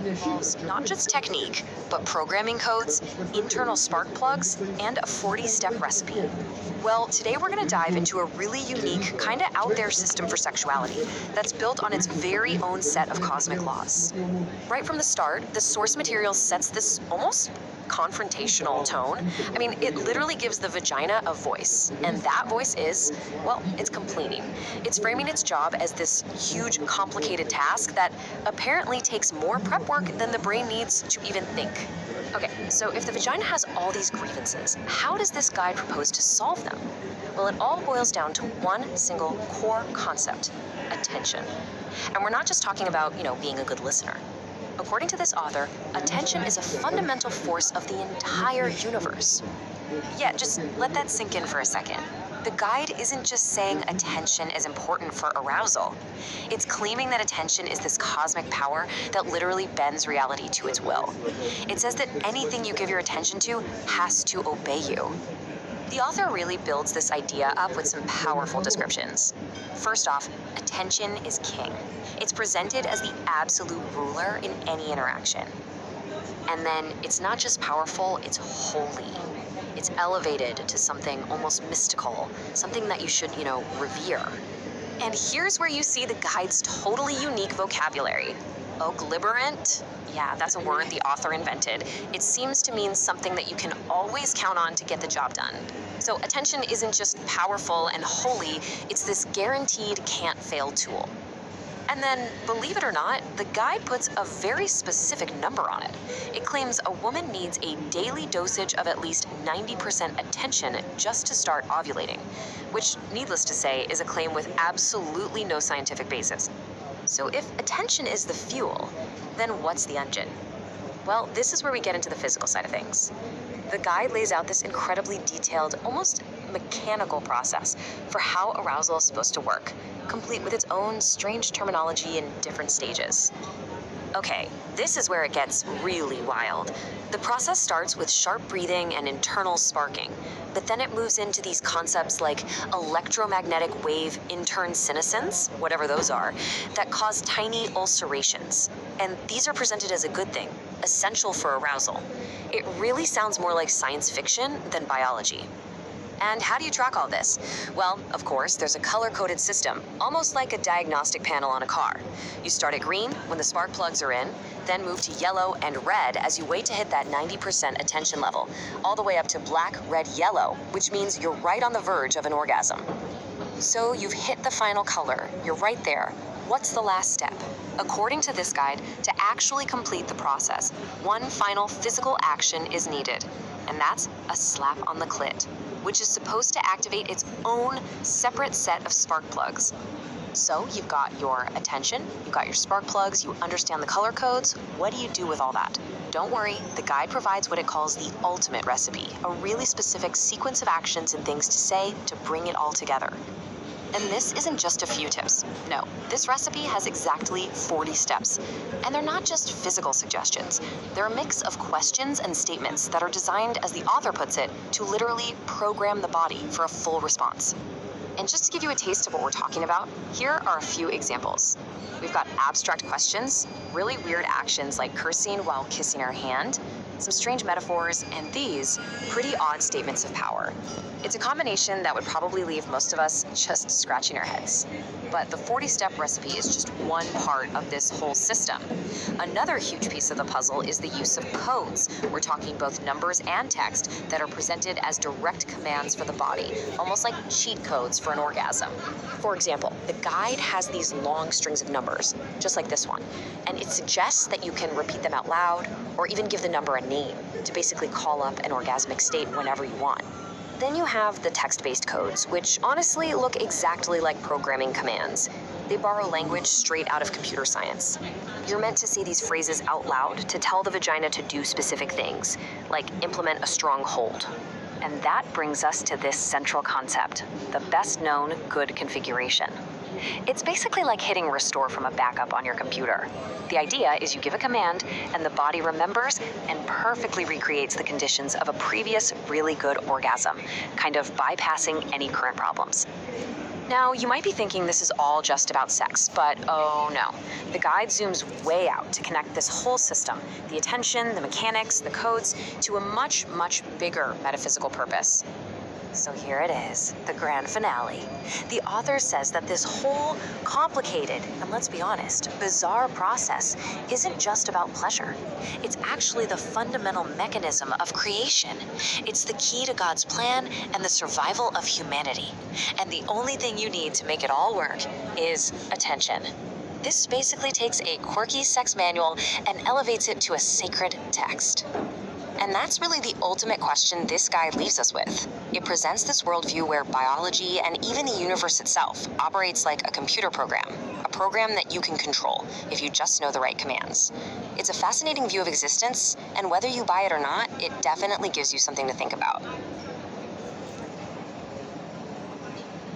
Involves not just technique, but programming codes, internal spark plugs, and a 40-step recipe. Well, today we're going to dive into a really unique, kind of out there system for sexuality that's built on its very own set of cosmic laws. Right from the start, the source material sets this almost confrontational tone. I mean, it literally gives the vagina a voice, and that voice is, well, it's complaining. It's framing its job as this huge, complicated task that apparently takes more prep work than the brain needs to even think. Okay, so if the vagina has all these grievances, how does this guide propose to solve them? Well, it all boils down to one single core concept: attention. And we're not just talking about, being a good listener. According to this author, attention is a fundamental force of the entire universe. Yeah, just let that sink in for a second. The guide isn't just saying attention is important for arousal. It's claiming that attention is this cosmic power that literally bends reality to its will. It says that anything you give your attention to has to obey you. The author really builds this idea up with some powerful descriptions. First off, attention is king. It's presented as the absolute ruler in any interaction. And then it's not just powerful, it's holy. It's elevated to something almost mystical, something that you should, revere. And here's where you see the guide's totally unique vocabulary. Ogliberant? Yeah, that's a word the author invented. It seems to mean something that you can always count on to get the job done. So attention isn't just powerful and holy, it's this guaranteed can't-fail tool. And then, believe it or not, the guide puts a very specific number on it. It claims a woman needs a daily dosage of at least 90% attention just to start ovulating, which, needless to say, is a claim with absolutely no scientific basis. So if attention is the fuel, then what's the engine? Well, this is where we get into the physical side of things. The guide lays out this incredibly detailed, almost mechanical process for how arousal is supposed to work, complete with its own strange terminology in different stages. Okay, this is where it gets really wild. The process starts with sharp breathing and internal sparking, but then it moves into these concepts like electromagnetic wave intern senescence, whatever those are, that cause tiny ulcerations. And these are presented as a good thing, essential for arousal. It really sounds more like science fiction than biology. And how do you track all this? Well, of course, there's a color-coded system, almost like a diagnostic panel on a car. You start at green when the spark plugs are in, then move to yellow and red as you wait to hit that 90% attention level, all the way up to black, red, yellow, which means you're right on the verge of an orgasm. So you've hit the final color. You're right there. What's the last step? According to this guide, to actually complete the process, one final physical action is needed, and that's a slap on the clit, which is supposed to activate its own separate set of spark plugs. So you've got your attention, you've got your spark plugs, you understand the color codes. What do you do with all that? Don't worry, the guide provides what it calls the ultimate recipe, a really specific sequence of actions and things to say to bring it all together. And this isn't just a few tips. No, this recipe has exactly 40 steps. And they're not just physical suggestions. They're a mix of questions and statements that are designed, as the author puts it, to literally program the body for a full response. And just to give you a taste of what we're talking about, here are a few examples. We've got abstract questions, really weird actions like cursing while kissing her hand, some strange metaphors, and these pretty odd statements of power. It's a combination that would probably leave most of us just scratching our heads. But the 40-step recipe is just one part of this whole system. Another huge piece of the puzzle is the use of codes. We're talking both numbers and text that are presented as direct commands for the body, almost like cheat codes for an orgasm. For example, the guide has these long strings of numbers, just like this one, and it suggests that you can repeat them out loud or even give the number a name to basically call up an orgasmic state whenever you want. Then you have the text-based codes, which honestly look exactly like programming commands. They borrow language straight out of computer science. You're meant to say these phrases out loud to tell the vagina to do specific things, like implement a strong hold. And that brings us to this central concept, the best-known good configuration. It's basically like hitting restore from a backup on your computer. The idea is you give a command, and the body remembers and perfectly recreates the conditions of a previous really good orgasm, kind of bypassing any current problems. Now, you might be thinking this is all just about sex, but oh no. The guide zooms way out to connect this whole system, the attention, the mechanics, the codes, to a much, much bigger metaphysical purpose. So here it is, the grand finale. The author says that this whole complicated, and let's be honest, bizarre process isn't just about pleasure. It's actually the fundamental mechanism of creation. It's the key to God's plan and the survival of humanity. And the only thing you need to make it all work is attention. This basically takes a quirky sex manual and elevates it to a sacred text. And that's really the ultimate question this guide leaves us with. It presents this worldview where biology and even the universe itself operates like a computer program, a program that you can control if you just know the right commands. It's a fascinating view of existence, and whether you buy it or not, it definitely gives you something to think about.